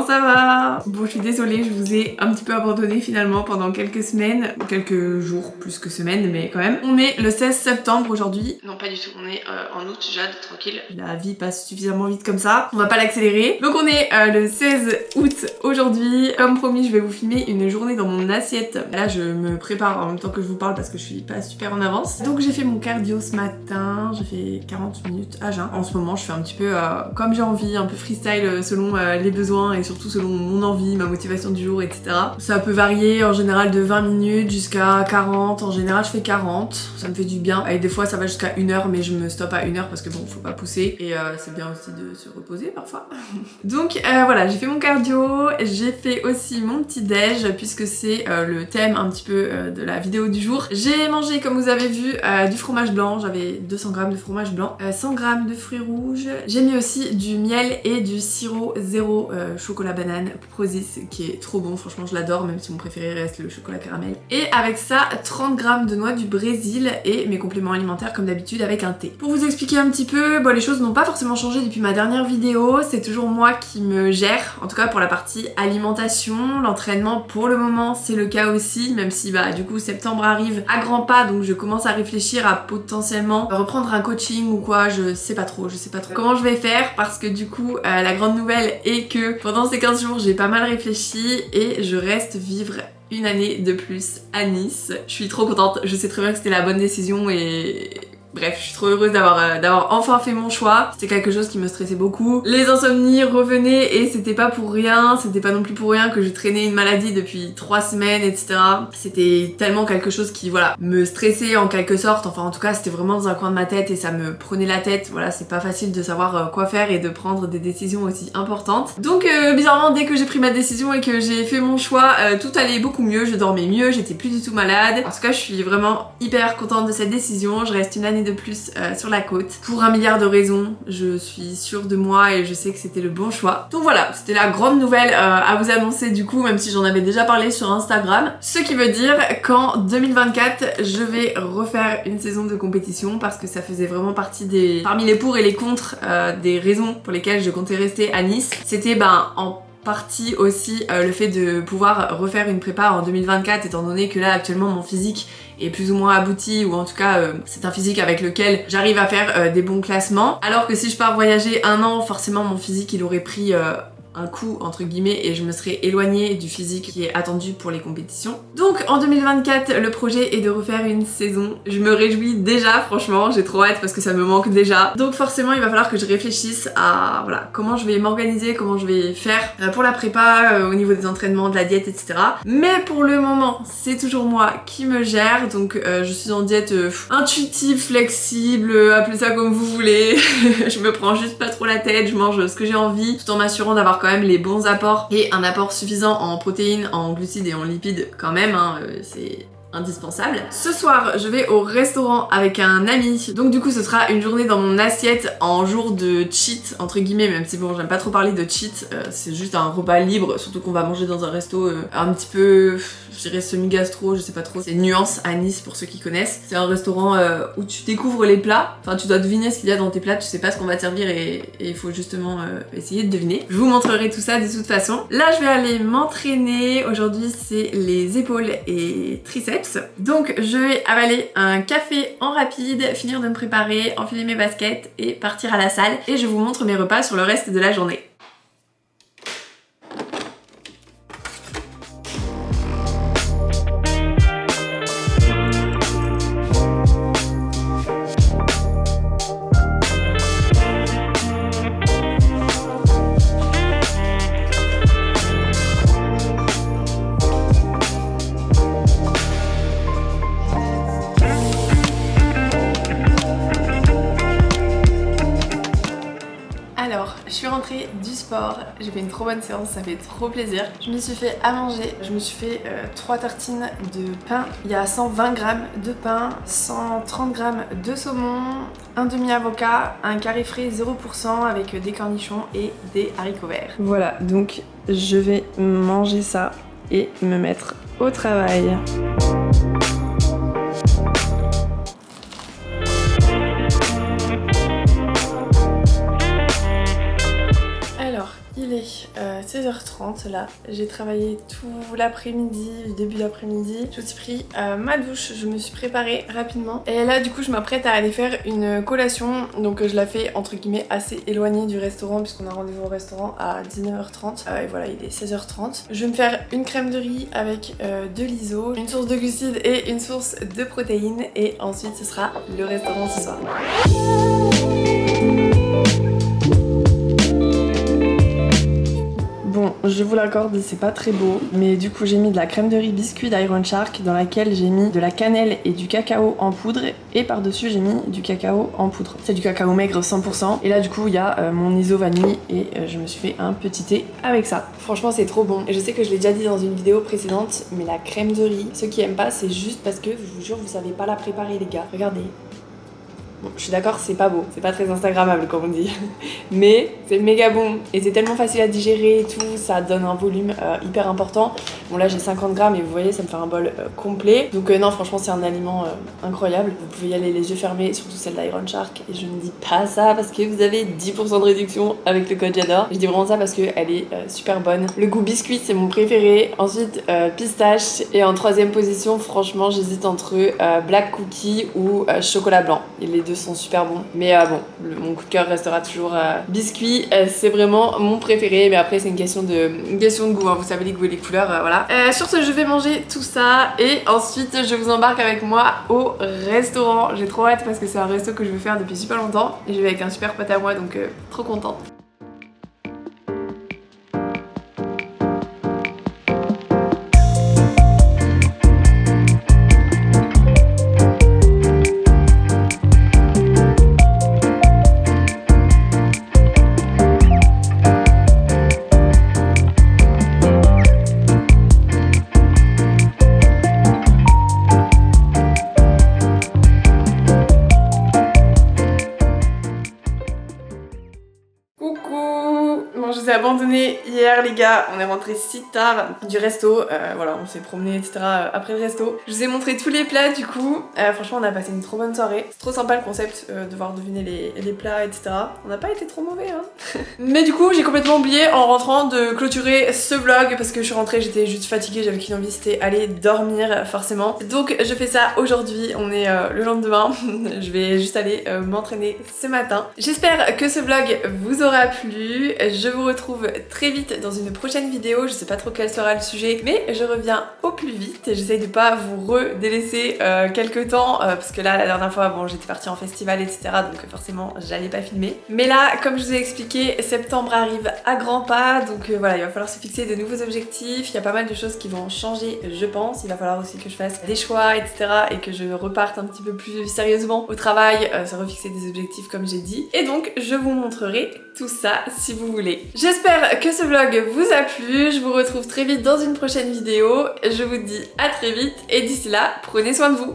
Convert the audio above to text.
ça va? Bon, je suis désolée, je vous ai un petit peu abandonné finalement pendant quelques semaines, quelques jours plus que semaines, mais quand même. On est le 16 septembre aujourd'hui. Non, pas du tout, on est en août, Jade, tranquille. La vie passe suffisamment vite comme ça, on va pas l'accélérer. Donc on est le 16 août aujourd'hui. Comme promis, je vais vous filmer une journée dans mon assiette. Là, je me prépare en même temps que je vous parle parce que je suis pas super en avance. Donc j'ai fait mon cardio ce matin, j'ai fait 40 minutes à jeun. En ce moment, je fais un petit peu comme j'ai envie, un peu freestyle selon les besoins et surtout selon mon envie, ma motivation du jour, etc. Ça peut varier en général de 20 minutes jusqu'à 40. En général, je fais 40. Ça me fait du bien. Et des fois, ça va jusqu'à 1 heure, mais je me stoppe à 1 heure parce que bon, faut pas pousser. Et c'est bien aussi de se reposer parfois. Donc voilà, j'ai fait mon cardio. J'ai fait aussi mon petit déj puisque c'est le thème un petit peu de la vidéo du jour. J'ai mangé, comme vous avez vu, du fromage blanc. J'avais 200 g de fromage blanc, 100 g de fruits rouges. J'ai mis aussi du miel et du sirop zéro chocolat banane Prozis qui est trop bon, franchement je l'adore, même si mon préféré reste le chocolat caramel. Et avec ça, 30 g de noix du Brésil et mes compléments alimentaires comme d'habitude avec un thé. Pour vous expliquer un petit peu, bon, les choses n'ont pas forcément changé depuis ma dernière vidéo, c'est toujours moi qui me gère, en tout cas pour la partie alimentation. L'entraînement pour le moment c'est le cas aussi, même si bah du coup septembre arrive à grands pas, donc je commence à réfléchir à potentiellement reprendre un coaching ou quoi, je sais pas trop comment je vais faire, parce que du coup la grande nouvelle est que pendant ces 15 jours j'ai pas mal réfléchi et je reste vivre une année de plus à Nice. Je suis trop contente, je sais très bien que c'était la bonne décision et... Bref, je suis trop heureuse d'avoir enfin fait mon choix. C'était quelque chose qui me stressait beaucoup. Les insomnies revenaient et c'était pas pour rien. C'était pas non plus pour rien que je traînais une maladie depuis 3 semaines, etc. C'était tellement quelque chose qui, voilà, me stressait en quelque sorte. Enfin, en tout cas, c'était vraiment dans un coin de ma tête et ça me prenait la tête. Voilà, c'est pas facile de savoir quoi faire et de prendre des décisions aussi importantes. Donc, bizarrement, dès que j'ai pris ma décision et que j'ai fait mon choix, tout allait beaucoup mieux. Je dormais mieux, j'étais plus du tout malade. En tout cas, je suis vraiment hyper contente de cette décision. Je reste une année de plus sur la côte pour 1 milliard de raisons. Je suis sûre de moi et je sais que c'était le bon choix. Donc voilà, c'était la grande nouvelle à vous annoncer du coup, même si j'en avais déjà parlé sur Instagram. Ce qui veut dire qu'en 2024, je vais refaire une saison de compétition parce que ça faisait vraiment partie parmi les pour et les contre des raisons pour lesquelles je comptais rester à Nice. C'était en partie aussi le fait de pouvoir refaire une prépa en 2024, étant donné que là actuellement mon physique est plus ou moins abouti, ou en tout cas c'est un physique avec lequel j'arrive à faire des bons classements, alors que si je pars voyager 1 an, forcément mon physique il aurait pris un coup entre guillemets et je me serais éloignée du physique qui est attendu pour les compétitions. Donc en 2024 le projet est de refaire une saison. Je me réjouis déjà, franchement j'ai trop hâte parce que ça me manque déjà. Donc forcément il va falloir que je réfléchisse à voilà, comment je vais m'organiser, comment je vais faire pour la prépa, au niveau des entraînements, de la diète, etc. Mais pour le moment c'est toujours moi qui me gère, donc je suis en diète intuitive, flexible, appelez ça comme vous voulez. Je me prends juste pas trop la tête, je mange ce que j'ai envie tout en m'assurant d'avoir quand même les bons apports et un apport suffisant en protéines, en glucides et en lipides quand même, c'est indispensable. Ce soir, je vais au restaurant avec un ami, donc du coup ce sera une journée dans mon assiette en jour de cheat entre guillemets, même si bon j'aime pas trop parler de cheat, c'est juste un repas libre, surtout qu'on va manger dans un resto un petit peu, je dirais semi-gastro, je sais pas trop. C'est Nuance à Nice pour ceux qui connaissent. C'est un restaurant où tu découvres les plats, enfin tu dois deviner ce qu'il y a dans tes plats, tu sais pas ce qu'on va te servir et il faut justement essayer de deviner. Je vous montrerai tout ça de toute façon. Là je vais aller m'entraîner, aujourd'hui c'est les épaules et triceps. Donc je vais avaler un café en rapide, finir de me préparer, enfiler mes baskets et partir à la salle. Et je vous montre mes repas sur le reste de la journée. Alors, je suis rentrée du sport, j'ai fait une trop bonne séance, ça fait trop plaisir. Je me suis fait à manger, je me suis fait 3 tartines de pain. Il y a 120 g de pain, 130 g de saumon, un demi-avocat, un carré frais 0% avec des cornichons et des haricots verts. Voilà, donc je vais manger ça et me mettre au travail. Il est 16h30 là. J'ai travaillé tout l'après-midi, début d'après-midi. J'ai aussi pris ma douche, je me suis préparée rapidement. Et là du coup je m'apprête à aller faire une collation. Donc je la fais entre guillemets assez éloignée du restaurant puisqu'on a rendez-vous au restaurant à 19h30. Et voilà, il est 16h30. Je vais me faire une crème de riz avec de l'iso, une source de glucides et une source de protéines. Et ensuite ce sera le restaurant ce soir. Bon, je vous l'accorde, c'est pas très beau, mais du coup j'ai mis de la crème de riz biscuit d'Iron Shark dans laquelle j'ai mis de la cannelle et du cacao en poudre et par-dessus j'ai mis du cacao en poudre. C'est du cacao maigre 100% et là du coup il y a mon iso vanille et je me suis fait un petit thé avec ça. Franchement c'est trop bon et je sais que je l'ai déjà dit dans une vidéo précédente, mais la crème de riz, ceux qui aiment pas c'est juste parce que je vous jure vous savez pas la préparer les gars. Regardez. Bon, je suis d'accord, c'est pas beau, c'est pas très instagrammable comme on dit, mais c'est méga bon et c'est tellement facile à digérer et tout, ça donne un volume hyper important. Bon là j'ai 50 grammes et vous voyez ça me fait un bol complet, donc non franchement c'est un aliment incroyable. Vous pouvez y aller les yeux fermés, surtout celle d'Iron Shark, et je ne dis pas ça parce que vous avez 10% de réduction avec le code j'adore. Je dis vraiment ça parce qu'elle est super bonne. Le goût biscuit c'est mon préféré, ensuite pistache et en troisième position franchement j'hésite entre black cookie ou chocolat blanc. Et les deux sont super bons, mais bon mon coup de cœur restera toujours biscuit, c'est vraiment mon préféré, mais après c'est une question de goût hein. Vous savez les goûts et les couleurs, voilà. Sur ce je vais manger tout ça et ensuite je vous embarque avec moi au restaurant. J'ai trop hâte parce que c'est un resto que je veux faire depuis super longtemps et je vais avec un super pote à moi, donc trop contente. Je vous ai abandonné hier les gars, on est rentré si tard du resto, voilà on s'est promené etc après le resto. Je vous ai montré tous les plats du coup, franchement on a passé une trop bonne soirée. C'est trop sympa le concept, devoir deviner les plats etc. On n'a pas été trop mauvais hein. Mais du coup j'ai complètement oublié en rentrant de clôturer ce vlog parce que je suis rentrée, j'étais juste fatiguée, j'avais qu'une envie, c'était aller dormir forcément. Donc je fais ça aujourd'hui, on est le lendemain, je vais juste aller m'entraîner ce matin. J'espère que ce vlog vous aura plu, je vous retrouve très vite dans une prochaine vidéo, je sais pas trop quel sera le sujet, mais je reviens au plus vite. J'essaye de pas vous redélaisser quelques temps, parce que là la dernière fois bon j'étais partie en festival etc, donc forcément j'allais pas filmer. Mais là comme je vous ai expliqué, septembre arrive à grands pas, donc voilà il va falloir se fixer de nouveaux objectifs, il y a pas mal de choses qui vont changer je pense, il va falloir aussi que je fasse des choix etc et que je reparte un petit peu plus sérieusement au travail, se refixer des objectifs comme j'ai dit, et donc je vous montrerai tout ça si vous voulez. J'espère que ce vlog vous a plu, je vous retrouve très vite dans une prochaine vidéo, je vous dis à très vite et d'ici là, prenez soin de vous.